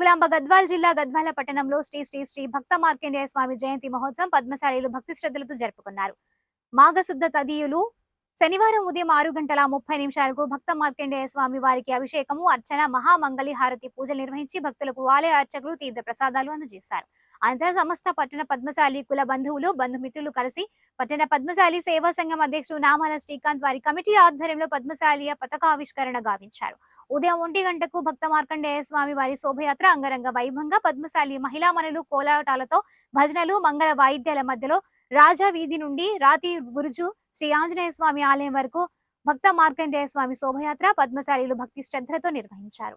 జోగులాంబ గద్వాల్ జిల్లా గద్వాల పట్టణంలో శ్రీ శ్రీ శ్రీ భక్త మార్కండేయ స్వామి జయంతి మహోత్సవం పద్మశాలీలు భక్తి శ్రద్ధలతో జరుపుకున్నారు. మాఘశుద్ధ తదియులు శనివారం ఉదయం 6:30 భక్త మార్కండేయ స్వామి వారికి అభిషేకము, అర్చన, మహామంగళి హారతి పూజలు నిర్వహించి భక్తులకు ఆలయ అర్చకులు తీర్థ ప్రసాదాలు అందజేశారు. అనంతరం సమస్త పట్టణ పద్మశాలి కుల బంధువులు, బంధుమిత్రులు కలిసి పట్టణ పద్మశాలి సేవా సంఘం అధ్యక్షుడు నామాల శ్రీకాంత్ వారి కమిటీ ఆధ్వర్యంలో పద్మశాలియ పతాకావిష్కరణ గావించారు. ఉదయం 1 గంటకు భక్త మార్కండేయ స్వామి వారి శోభయాత్ర అంగరంగ వైభవంగా పద్మశాలి మహిళామణులు కోలాటాలతో భజనలు, మంగళ వాయిద్యాల మధ్యలో రాజా వీధి నుండి రాతి బురుజు శ్రీ ఆంజనేయ స్వామి ఆలయం వరకు భక్త మార్కండేయ స్వామి శోభయాత్ర పద్మశాలీలు భక్తి శ్రద్ధలతో నిర్వహించారు.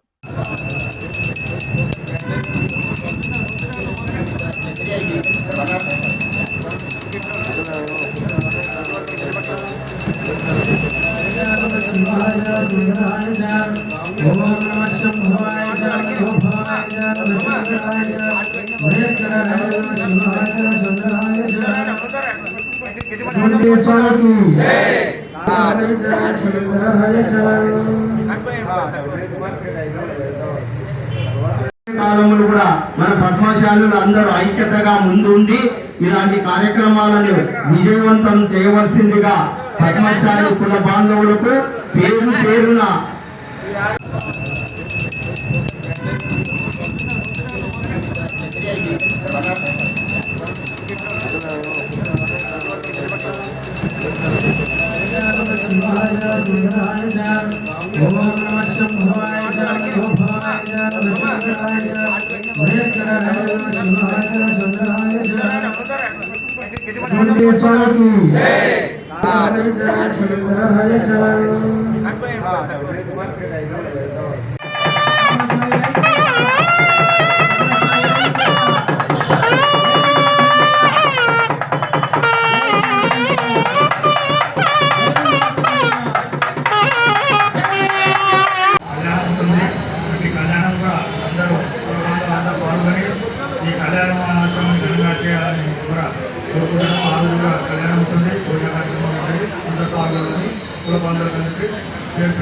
కాలంలో కూడా మన పద్మశాలులు అందరూ ఐక్యతగా ముందుండి ఇలాంటి కార్యక్రమాలను విజయవంతం చేయవలసిందిగా పద్మశాలి కుల బాంధవులకు పేరు పేరున ఈ కళ్యాణ మహోత్సవం ఘనంగా చేయాలని కూడా కోరుకుంటున్నాం. ఆ రోజుగా కళ్యాణం ఉంటుంది, పూజ కార్యక్రమం ఉంటుంది, అందరూ పాల్గొని కుల బంధువులు కలిసి పేరు